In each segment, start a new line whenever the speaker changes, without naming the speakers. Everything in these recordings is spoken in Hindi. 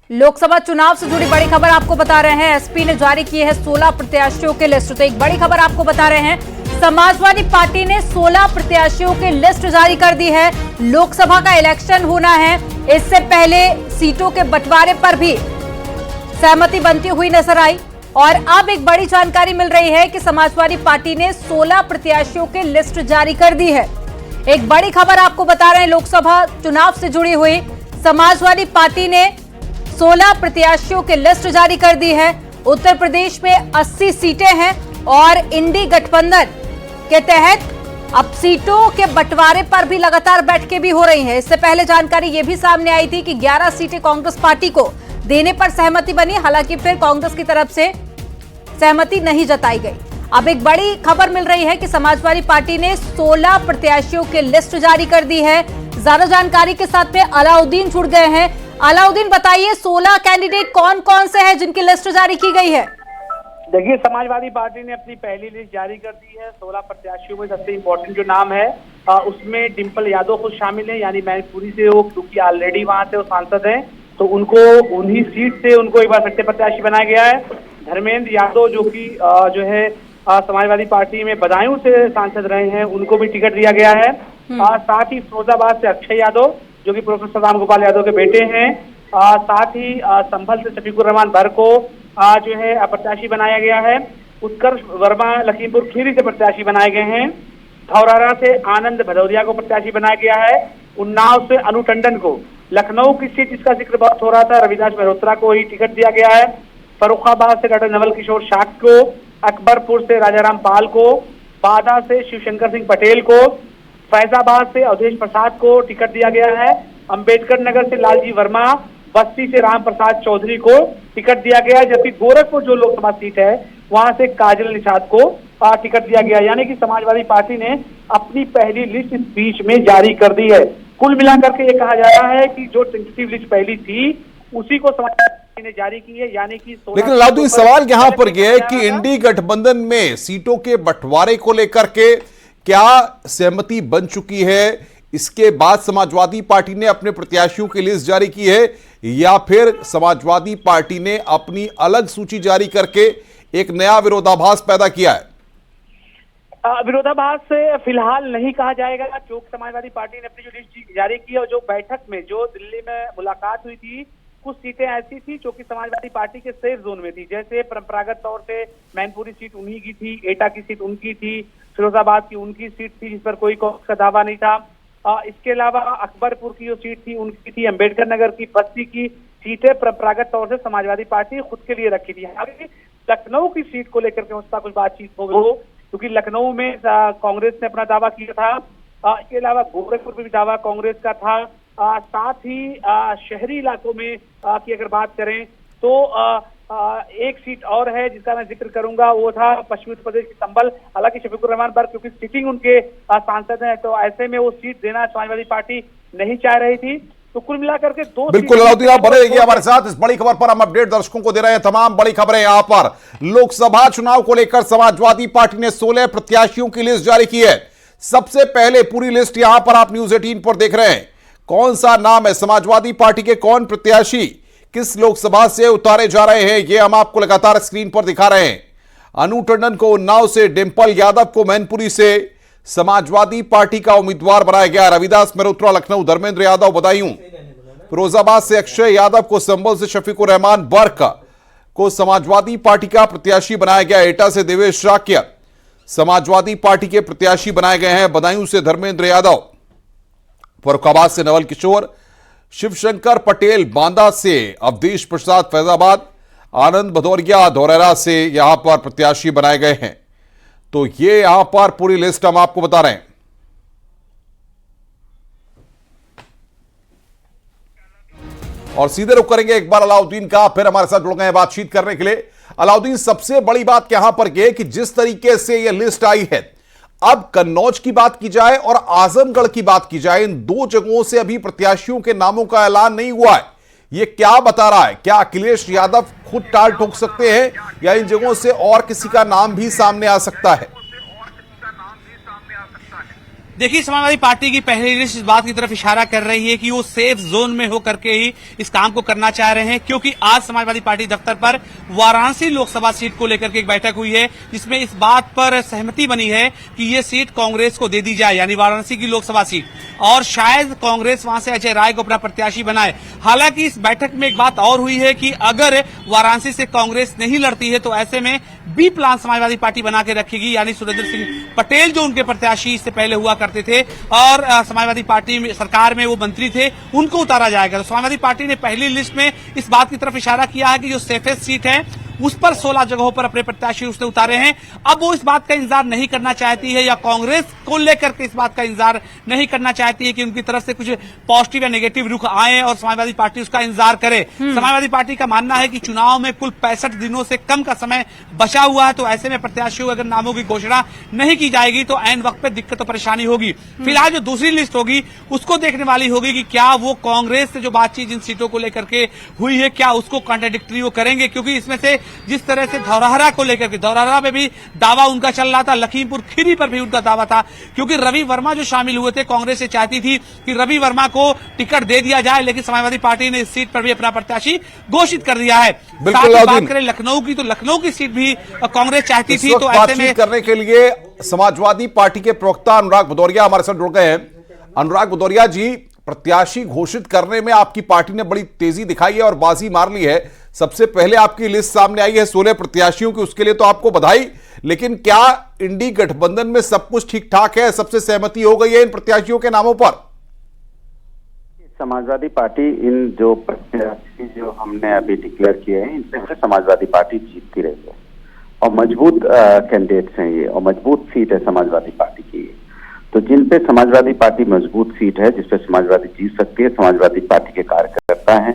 लोकसभा चुनाव से जुड़ी बड़ी खबर आपको बता रहे हैं। एसपी ने जारी की है 16 प्रत्याशियों की लिस्ट। तो एक बड़ी खबर आपको बता रहे हैं, समाजवादी पार्टी ने 16 प्रत्याशियों की लिस्ट जारी कर दी है। लोकसभा का इलेक्शन होना है, इससे पहले सीटों के बंटवारे पर भी सहमति बनती हुई नजर आई। और अब एक बड़ी जानकारी मिल रही है कि समाजवादी पार्टी ने 16 प्रत्याशियों की लिस्ट जारी कर दी है। एक बड़ी खबर आपको बता रहे हैं, लोकसभा चुनाव से जुड़ी हुई। समाजवादी पार्टी ने 16 प्रत्याशियों की लिस्ट जारी कर दी है। उत्तर प्रदेश में 80 सीटें हैं और इंडी गठबंधन के तहत अब सीटों के बंटवारे पर भी लगातार बैठकें भी हो रही हैं। इससे पहले जानकारी यह भी सामने आई थी कि 11 सीटें कांग्रेस पार्टी को देने पर सहमति बनी, हालांकि फिर कांग्रेस की तरफ से सहमति नहीं जताई गई। अब एक बड़ी खबर मिल रही है कि समाजवादी पार्टी ने 16 प्रत्याशियों की लिस्ट जारी कर दी है। ज्यादा जानकारी के साथ में अलाउद्दीन जुड़ गए हैं। अलाउद्दीन, बताइए 16 कैंडिडेट कौन कौन से हैं जिनकी लिस्ट जारी की गई है?
देखिए, समाजवादी पार्टी ने अपनी पहली लिस्ट जारी कर दी है। 16 प्रत्याशियों में सबसे इम्पोर्टेंट जो नाम है उसमें डिम्पल यादव खुद शामिल है, यानी मैनपुरी से वो, क्योंकि ऑलरेडी वहां से वो सांसद हैं, तो उनको उन्हीं सीट से उनको एक बार सत्य प्रत्याशी बनाया गया है। धर्मेंद्र यादव जो कि जो है समाजवादी पार्टी में बदायूं से सांसद रहे हैं, उनको भी टिकट दिया गया है। साथ ही फिरोजाबाद से अक्षय यादव जो कि प्रोफेसर राम गोपाल यादव के बेटे हैं, साथ ही संभल से शफीकुर रहमान बर को जो है प्रत्याशी बनाया गया है। उत्कर्ष वर्मा लखीमपुर खीरी से प्रत्याशी बनाए गए हैं। धौरहरा से आनंद भदौरिया को प्रत्याशी बनाया गया है। उन्नाव से अनु टंडन को, लखनऊ की सीट जिसका जिक्र बहुत हो रहा था, रविदास मेहरोत्रा को ही टिकट दिया गया है। फर्रुखाबाद से डॉक्टर नवल किशोर शाक को, अकबरपुर से राजाराम पाल को, बाधा से शिवशंकर सिंह पटेल को, फैजाबाद से अवधेश प्रसाद को टिकट दिया गया है। अंबेडकर नगर से लालजी वर्मा, बस्ती से राम प्रसाद चौधरी को टिकट दिया गया है। जबकि गोरखपुर जो लोकसभा सीट है वहां से काजल निषाद को टिकट दिया गया, यानी कि समाजवादी पार्टी ने अपनी पहली लिस्ट इस बीच में जारी कर दी है। कुल मिलाकर के ये कहा जा रहा है कि जो टेंटेटिव लिस्ट पहली थी उसी को समाजवादी पार्टी ने जारी की है, यानी कि।
लेकिन अलाउद्दीन, सवाल यहां पर यह है कि इंडी गठबंधन में सीटों के बंटवारे को लेकर के क्या सहमति बन चुकी है? इसके बाद समाजवादी पार्टी ने अपने प्रत्याशियों की लिस्ट जारी की है, या फिर समाजवादी पार्टी ने अपनी अलग सूची जारी करके एक नया विरोधाभास पैदा किया है?
विरोधाभास से फिलहाल नहीं कहा जाएगा, क्योंकि समाजवादी पार्टी ने अपनी जो लिस्ट जारी की है और जो बैठक में जो दिल्ली में मुलाकात हुई थी, कुछ सीटें ऐसी थी जो कि समाजवादी पार्टी के सेफ जोन में थी। जैसे परंपरागत तौर से मैनपुरी सीट उन्हीं की थी, एटा की सीट उनकी थी, फिरोजाबाद की उनकी सीट थी जिस पर कोई कांग्रेस का दावा नहीं था। इसके अलावा अकबरपुर की जो सीट थी उनकी थी, अंबेडकर नगर की, बस्ती की सीटें परंपरागत तौर से समाजवादी पार्टी खुद के लिए रखी थी। लखनऊ की सीट को लेकर के उसका कुछ बातचीत हो, क्योंकि लखनऊ में कांग्रेस ने अपना दावा किया था। इसके अलावा गोरखपुर में भी दावा कांग्रेस का था। साथ ही शहरी इलाकों में की अगर बात करें तो एक सीट और है जिसका मैं जिक्र करूंगा, वो था पश्चिमी उत्तर प्रदेश की संभल। हालांकि शफीकुर रहमान बर क्योंकि सिटिंग उनके सांसद हैं, तो ऐसे में वो सीट देना समाजवादी पार्टी नहीं चाह रही थी। तो कुल मिलाकर के दो।
बिल्कुल अलाउद्दीन, आप बने रहिए हमारे साथ। इस बड़ी खबर पर हम अपडेट दर्शकों को दे रहे हैं। तमाम बड़ी खबरें यहां पर। लोकसभा चुनाव को लेकर समाजवादी पार्टी ने 16 प्रत्याशियों की लिस्ट जारी की है। सबसे पहले पूरी लिस्ट यहां पर आप न्यूज 18 पर देख रहे हैं। कौन सा नाम है, समाजवादी पार्टी के कौन प्रत्याशी किस लोकसभा से उतारे जा रहे हैं, यह हम आपको लगातार स्क्रीन पर दिखा रहे हैं। अनु टंडन को उन्नाव से, डिम्पल यादव को मैनपुरी से समाजवादी पार्टी का उम्मीदवार बनाया गया। रविदास मेहरोत्रा लखनऊ, धर्मेंद्र यादव बदायूं, फिरोजाबाद से अक्षय यादव को, संभल से शफीकुर रहमान बर्क को समाजवादी पार्टी का प्रत्याशी बनाया गया। एटा से देवेश शाक्य समाजवादी पार्टी के प्रत्याशी बनाए गए हैं। बदायूं से धर्मेंद्र यादव, फर्रुखाबाद से नवल किशोर, शिवशंकर पटेल बांदा से अवधेश प्रसाद फैजाबाद, आनंद भदौरिया धौरहरा से यहां पर प्रत्याशी बनाए गए हैं। तो ये यहां पर पूरी लिस्ट हम आपको बता रहे हैं। और सीधे रुक करेंगे एक बार अलाउद्दीन का, फिर हमारे साथ जुड़ गए हैं बातचीत करने के लिए। अलाउद्दीन, सबसे बड़ी बात यहां पर यह कि जिस तरीके से यह लिस्ट आई है, अब कन्नौज की बात की जाए और आजमगढ़ की बात की जाए, इन दो जगहों से अभी प्रत्याशियों के नामों का ऐलान नहीं हुआ है। यह क्या बता रहा है? क्या अखिलेश यादव खुद टाल ठोक सकते हैं, या इन जगहों से और किसी का नाम भी सामने आ सकता है?
देखिए, समाजवादी पार्टी की पहली लिस्ट इस बात की तरफ इशारा कर रही है कि वो सेफ जोन में होकर के ही इस काम को करना चाह रहे हैं, क्योंकि आज समाजवादी पार्टी दफ्तर पर वाराणसी लोकसभा सीट को लेकर के एक बैठक हुई है, जिसमें इस बात पर सहमति बनी है कि ये सीट कांग्रेस को दे दी जाए, यानी वाराणसी की लोकसभा सीट, और शायद कांग्रेस वहां से अजय राय को अपना प्रत्याशी बनाए। हालांकि इस बैठक में एक बात और हुई है कि अगर वाराणसी से कांग्रेस नहीं लड़ती है तो ऐसे में बी प्लान समाजवादी पार्टी बना के रखेगी, यानी सुरेंद्र सिंह पटेल जो उनके प्रत्याशी इससे पहले हुआ करते थे और समाजवादी पार्टी में सरकार में वो मंत्री थे, उनको उतारा जाएगा। तो समाजवादी पार्टी ने पहली लिस्ट में इस बात की तरफ इशारा किया है कि जो सेफेस्ट सीट है उस पर 16 जगहों पर अपने प्रत्याशी उसने उतारे हैं। अब वो इस बात का इंतजार नहीं करना चाहती है या कांग्रेस को लेकर के इस बात का इंतजार नहीं करना चाहती है कि उनकी तरफ से कुछ पॉजिटिव या नेगेटिव रुख आए और समाजवादी पार्टी उसका इंतजार करे। समाजवादी पार्टी का मानना है कि चुनाव में कुल 65 दिनों से कम का समय बचा हुआ है, तो ऐसे में प्रत्याशियों अगर नामों की घोषणा नहीं की जाएगी तो ऐन वक्त पे दिक्कत और परेशानी होगी। फिलहाल जो दूसरी लिस्ट होगी उसको देखने वाली होगी कि क्या वो कांग्रेस से जो बातचीत जिन सीटों को लेकर के हुई है क्या उसको कॉन्ट्राडिक्टरी वो करेंगे, क्योंकि इसमें से जिस तरह से धौरहरा को लेकर के, धौरहरा में भी दावा उनका चल रहा था, लखीमपुर खीरी पर भी उनका दावा था, क्योंकि रवि वर्मा जो शामिल हुए थे कांग्रेस से चाहती थी कि रवि वर्मा को टिकट दे दिया जाए, लेकिन समाजवादी पार्टी ने इस सीट पर भी अपना प्रत्याशी घोषित कर दिया है। साथ ही बात करें लखनऊ की, तो लखनऊ की सीट भी कांग्रेस चाहती थी, तो ऐसे में
करने के लिए समाजवादी पार्टी के प्रवक्ता अनुराग भदौरिया हमारे साथ जुड़ गए हैं। अनुराग भदौरिया जी, प्रत्याशी घोषित करने में आपकी पार्टी ने बड़ी तेजी दिखाई है और बाजी मार ली है। सबसे पहले आपकी लिस्ट सामने आई है 16 प्रत्याशियों की, उसके लिए तो आपको बधाई, लेकिन क्या इंडी गठबंधन में सब कुछ ठीक ठाक है? सबसे सहमति हो गई है इन प्रत्याशियों के नामों पर?
समाजवादी पार्टी इन जो प्रत्याशी जो हमने अभी डिक्लेयर किए हैं इनसे समाजवादी पार्टी जीतती रही है और मजबूत कैंडिडेट्स हैं ये, और मजबूत सीट है समाजवादी पार्टी की। तो जिन पे समाजवादी पार्टी मजबूत सीट है, जिसपे समाजवादी जीत सकती है, समाजवादी पार्टी के कार्यकर्ता हैं,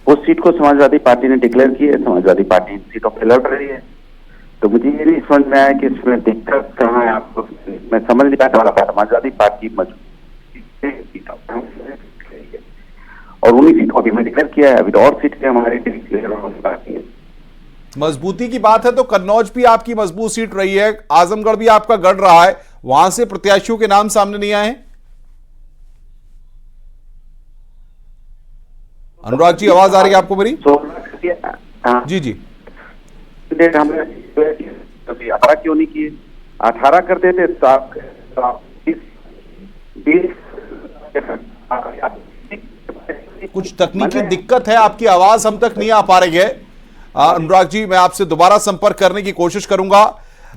उस सीट को समाजवादी पार्टी ने डिक्लेयर की है। समाजवादी पार्टी इन सीटों पर लड़ रही है, तो मुझे ये नहीं समझ में आया कि इसमें दिक्कत कहाँ है। आपको मैं समझ नहीं पाया। समाजवादी पार्टी मजबूत और उन्हीं सीटों अभी मैं डिक्लेयर किया है, अभी तो और सीट हमारे डिक्लेयर बाकी है।
मजबूती की बात है तो कन्नौज भी आपकी मजबूत सीट रही है, आजमगढ़ भी आपका गढ़ रहा है, वहां से प्रत्याशियों के नाम सामने नहीं आए हैं। अनुराग जी, आवाज आ रही है आपको मेरी? जी जी।
18 क्यों नहीं किए? 18 कर देते
कुछ तकनीकी दिक्कत है, आपकी आवाज हम तक नहीं आ पा रही है। अनुराग जी, मैं आपसे दोबारा संपर्क करने की कोशिश करूंगा।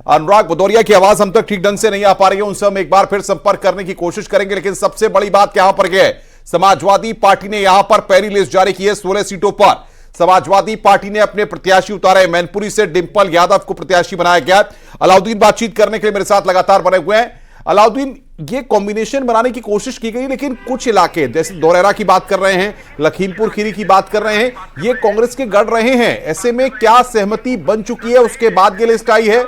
अनुराग भदौरिया की आवाज हम तक ठीक ढंग से नहीं आ पा रही है, उनसे हम एक बार फिर संपर्क करने की कोशिश करेंगे। लेकिन सबसे बड़ी बात यहां पर यह है, समाजवादी पार्टी ने यहां पर पहली लिस्ट जारी की है 16 सीटों पर। समाजवादी पार्टी ने अपने प्रत्याशी उतारे। मैनपुरी से डिंपल यादव को प्रत्याशी बनाया गया। अलाउद्दीन बातचीत करने के लिए मेरे साथ लगातार बने हुए हैं। अलाउद्दीन, ये कॉम्बिनेशन बनाने की कोशिश की गई, लेकिन कुछ इलाके जैसे धौरहरा की बात कर रहे हैं, लखीमपुर खीरी की बात कर रहे हैं, ये कांग्रेस के गढ़ रहे हैं। ऐसे में क्या सहमति बन चुकी है, उसके बाद ये लिस्ट आई है?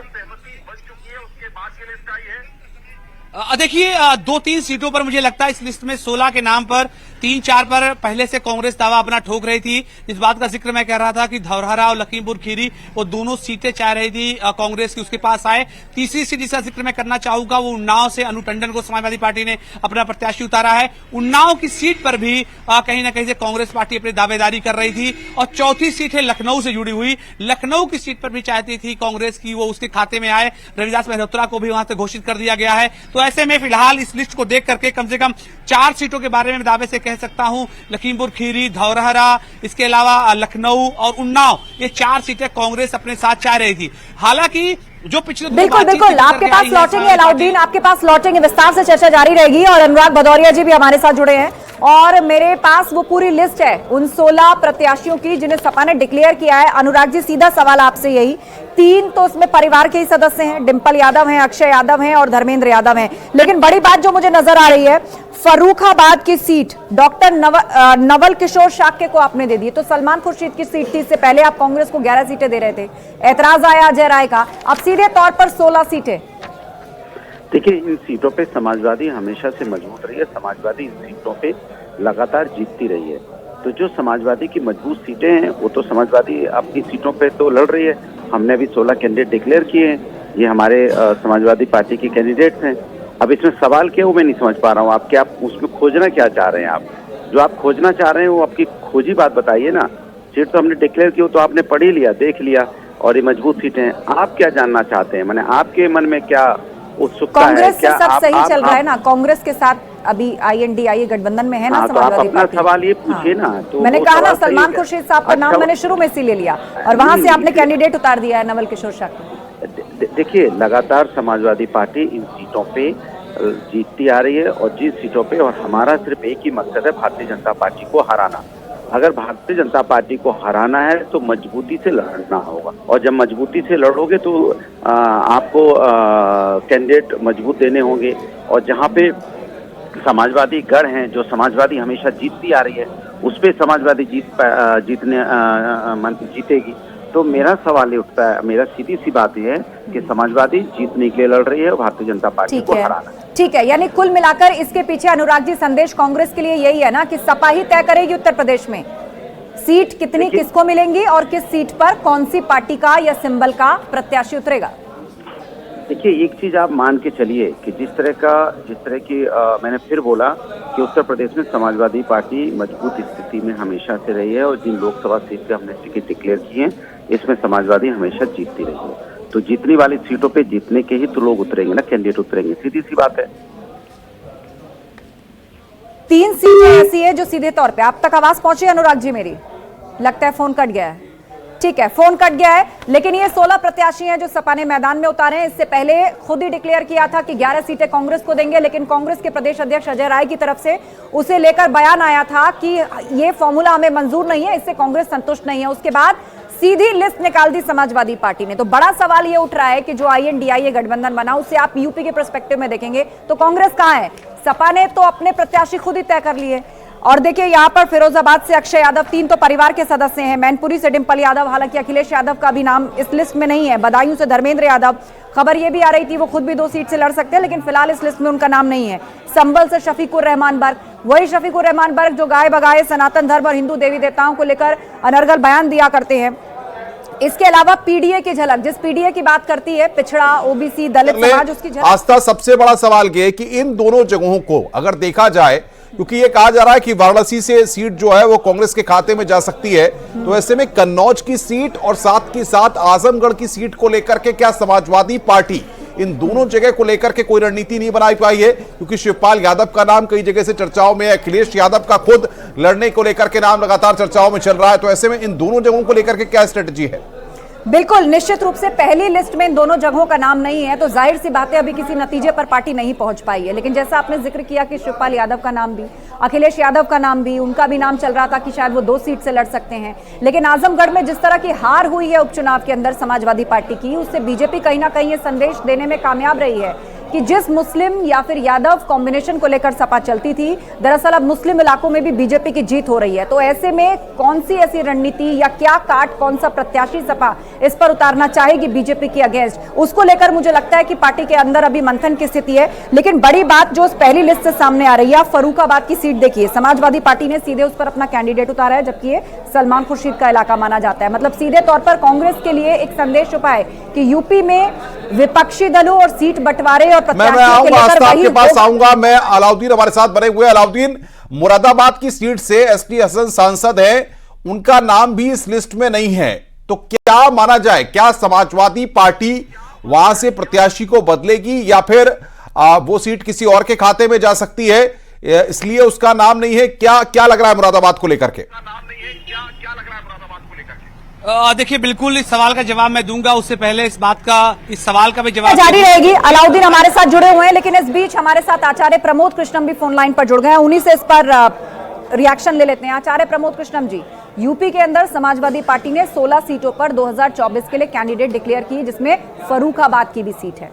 देखिए, 2-3 सीटों पर मुझे लगता है इस लिस्ट में 16 के नाम पर 3-4 पर पहले से कांग्रेस दावा अपना ठोक रही थी। इस बात का जिक्र मैं कर रहा था कि धौरहरा और लखीमपुर खीरी वो दोनों सीटें चाह रही थी कांग्रेस की उसके पास आए। तीसरी सीट जिसका जिक्र मैं करना चाहूंगा वो उन्नाव से अनु टंडन को समाजवादी पार्टी ने अपना प्रत्याशी उतारा है। उन्नाव की सीट पर भी कहीं ना कहीं से कांग्रेस पार्टी अपनी दावेदारी कर रही थी। और चौथी सीट है लखनऊ से जुड़ी हुई, लखनऊ की सीट पर भी चाहती थी कांग्रेस की वो उसके खाते में आए। रविदास मल्होत्रा को भी वहां से घोषित कर दिया गया है। तो ऐसे में फिलहाल इस लिस्ट को देख करके कम से कम 4 सीटों के बारे में दावे से कह सकता हूं, लखीमपुर खीरी, धौरहरा, इसके अलावा लखनऊ और उन्नाव, ये 4 सीटें कांग्रेस अपने साथ चाह रही थी। हालांकि जो पिछले
बिल्कुल आपके पास लौटेंगे अलाउद्दीन, आपके पास लौटेंगे, विस्तार से चर्चा जारी रहेगी। और अनुराग भदौरिया जी भी हमारे साथ जुड़े हैं और मेरे पास वो पूरी लिस्ट है उन 16 प्रत्याशियों की जिन्हें सपा ने डिक्लेयर किया है। अनुराग जी, सीधा सवाल आपसे यही, 3 तो उसमें परिवार के ही सदस्य हैं, डिंपल यादव हैं, अक्षय यादव हैं और धर्मेंद्र यादव हैं। लेकिन बड़ी बात जो मुझे नजर आ रही है, फर्रुखाबाद की सीट डॉक्टर नवल किशोर शाक्य को आपने दे दी। तो सलमान खुर्शीद की सीट थी, इससे पहले आप कांग्रेस को 11 सीटें दे रहे थे, ऐतराज आया अजय राय का, अब सीधे तौर पर 16 सीटें।
देखिए, इन सीटों पे समाजवादी हमेशा से मजबूत रही है, समाजवादी इन सीटों पे लगातार जीतती रही है। तो जो समाजवादी की मजबूत सीटें हैं वो तो समाजवादी अपनी सीटों पे तो लड़ रही है। हमने अभी 16 कैंडिडेट डिक्लेयर किए हैं, ये हमारे समाजवादी पार्टी के कैंडिडेट्स हैं अब इसमें सवाल क्या वो मैं नहीं समझ पा रहा हूँ। आप उसमें खोजना क्या चाह रहे हैं? आप जो आप खोजना चाह रहे हैं वो आपकी खोजी बात बताइए ना। सीट तो हमने डिक्लेयर की, वो तो आपने पढ़ ही लिया, देख लिया, और ये मजबूत सीटें हैं। आप क्या जानना चाहते हैं? मैंने आपके मन में क्या उत्सुकता है?
कांग्रेस से सब सही चल रहा है ना? कांग्रेस के साथ अभी INDIA गठबंधन में है ना समाजवादी
पार्टी। अपना सवाल ये पूछिए ना। तो
मैंने कहा ना, सलमान खुर्शीद साहब का नाम मैंने शुरू में इसीलिए लिया, और वहां से आपने कैंडिडेट उतार दिया है नवल किशोर शाक्य।
देखिए, लगातार समाजवादी पार्टी इन सीटों पे जीतती आ रही है, और जिन सीटों पे, और हमारा सिर्फ एक ही मकसद है, भारतीय जनता पार्टी को हराना। अगर भारतीय जनता पार्टी को हराना है तो मजबूती से लड़ना होगा, और जब मजबूती से लड़ोगे तो आपको कैंडिडेट मजबूत देने होंगे, और जहाँ पे समाजवादी गढ़ हैं, जो समाजवादी हमेशा जीतती आ रही है, उस पे समाजवादी जीतेगी। तो मेरा सवाल ये उठता है, मेरा सीधी सी बात ये है कि समाजवादी जीतने के लिए लड़ रही है और भारतीय जनता पार्टी को हराना है।
ठीक है, यानी कुल मिलाकर इसके पीछे अनुराग जी संदेश कांग्रेस के लिए यही है ना कि सपा ही तय करेगी उत्तर प्रदेश में सीट कितनी किसको मिलेंगी और किस सीट पर कौन सी पार्टी का या सिंबल का प्रत्याशी उतरेगा।
देखिए, एक चीज आप मान के चलिए कि जिस तरह की मैंने फिर बोला कि उत्तर प्रदेश में समाजवादी पार्टी मजबूत स्थिति में हमेशा से रही है, और जिन लोकसभा सीट पे हमने टिकट डिक्लेयर की है, इसमें समाजवादी हमेशा जीतती रही है। तो जीतने वाली सीटों पे जीतने के ही तो लोग उतरेंगे ना, कैंडिडेट उतरेंगे, सीधी सी बात है।
3 सीटें ऐसी है जो सीधे तौर पे, आप तक आवाज पहुंची अनुराग जी मेरी? लगता है फोन कट गया है। ठीक है, फोन कट गया है, लेकिन ये 16 प्रत्याशी हैं जो सपा ने मैदान में उतारे हैं। इससे पहले खुद ही डिक्लेयर किया था कि 11 सीटें कांग्रेस को देंगे, लेकिन कांग्रेस के प्रदेश अध्यक्ष अजय राय की तरफ से उसे लेकर बयान आया था कि ये फॉर्मूला हमें मंजूर नहीं है, इससे कांग्रेस संतुष्ट नहीं है। उसके बाद सीधी लिस्ट निकाल दी समाजवादी पार्टी ने। तो बड़ा सवाल ये उठ रहा है कि जो INDIA गठबंधन बना, उससे आप यूपी के पर्सपेक्टिव में देखेंगे तो कांग्रेस कहां है? सपा ने तो अपने प्रत्याशी खुद ही तय कर लिए। और देखिए, यहाँ पर फिरोजाबाद से अक्षय यादव, 3 तो परिवार के सदस्य हैं। मैनपुरी से डिंपल यादव, हालांकि अखिलेश यादव का भी नाम इस लिस्ट में नहीं है। बदायूं से धर्मेंद्र यादव, खबर ये भी आ रही थी वो खुद भी 2 सीट से लड़ सकते हैं, लेकिन फिलहाल इस लिस्ट में उनका नाम नहीं है। संभल से शफीकुर रहमान बर्ग, वही शफीकुर रहमान बर्ग जो गाय बगाए सनातन धर्म और हिंदू देवी देवताओं को लेकर अनर्गल बयान दिया करते हैं। इसके अलावा PDA की झलक, जिस PDA की बात करती है, पिछड़ा, OBC, दलित समाज, उसकी झलक।
आस्था, सबसे बड़ा सवाल ये है कि इन दोनों जगहों को अगर देखा जाए, क्योंकि ये कहा जा रहा है कि वाराणसी से सीट जो है वो कांग्रेस के खाते में जा सकती है, तो ऐसे में कन्नौज की सीट और साथ के साथ आजमगढ़ की सीट को लेकर के क्या समाजवादी पार्टी इन दोनों जगह को लेकर के कोई रणनीति नहीं बनाई पाई है? क्योंकि शिवपाल यादव का नाम कई जगह से चर्चाओं में है, अखिलेश यादव का खुद लड़ने को लेकर के नाम लगातार चर्चाओं में चल रहा है। तो ऐसे में इन दोनों जगहों को लेकर के क्या स्ट्रेटेजी है?
बिल्कुल, निश्चित रूप से पहली लिस्ट में इन दोनों जगहों का नाम नहीं है, तो जाहिर सी बात है अभी किसी नतीजे पर पार्टी नहीं पहुंच पाई है। लेकिन जैसा आपने जिक्र किया कि शिवपाल यादव का नाम भी, अखिलेश यादव का नाम भी, उनका भी नाम चल रहा था कि शायद वो 2 सीट से लड़ सकते हैं। लेकिन आजमगढ़ में जिस तरह की हार हुई है उपचुनाव के अंदर समाजवादी पार्टी की, उससे बीजेपी कहीं ना कहीं ये संदेश देने में कामयाब रही है कि जिस मुस्लिम या फिर यादव कॉम्बिनेशन को लेकर सपा चलती थी, दरअसल अब मुस्लिम इलाकों में भी बीजेपी की जीत हो रही है। तो ऐसे में कौन सी ऐसी रणनीति या क्या काट, कौन सा प्रत्याशी सपा इस पर उतारना चाहेगी बीजेपी के अगेंस्ट, उसको लेकर मुझे लगता है कि पार्टी के अंदर अभी मंथन की स्थिति है। लेकिन बड़ी बात जो पहली लिस्ट से सामने आ रही है, फर्रुखाबाद की सीट देखिए, समाजवादी पार्टी ने सीधे उस पर अपना कैंडिडेट उतारा है, जबकि ये सलमान खुर्शीद का इलाका माना जाता है। मतलब सीधे तौर पर कांग्रेस के लिए एक संदेश छुपा है कि यूपी में विपक्षी दलों और सीट बंटवारे और
मैं आपके पास आऊंगा। मैं अलाउद्दीन हमारे साथ बने हुए। अलाउद्दीन, मुरादाबाद की सीट से SD हसन सांसद है, उनका नाम भी इस लिस्ट में नहीं है, तो क्या माना जाए, क्या समाजवादी पार्टी वहां से प्रत्याशी को बदलेगी या फिर वो सीट किसी और के खाते में जा सकती है, इसलिए उसका नाम नहीं है? क्या लग रहा है मुरादाबाद को लेकर के?
देखिए, बिल्कुल इस सवाल का जवाब मैं दूंगा, उससे पहले इस सवाल का भी जवाब
जारी रहेगी। अलाउद्दीन हमारे साथ जुड़े हुए हैं, लेकिन इस बीच हमारे साथ आचार्य प्रमोद कृष्णम भी फोन लाइन पर जुड़ गए हैं, उन्हीं से इस पर रिएक्शन ले लेते हैं। आचार्य प्रमोद कृष्णम जी, यूपी के अंदर समाजवादी पार्टी ने 16 सीटों पर 2024 के लिए कैंडिडेट डिक्लेयर की, जिसमें फर्रुखाबाद की भी सीट है।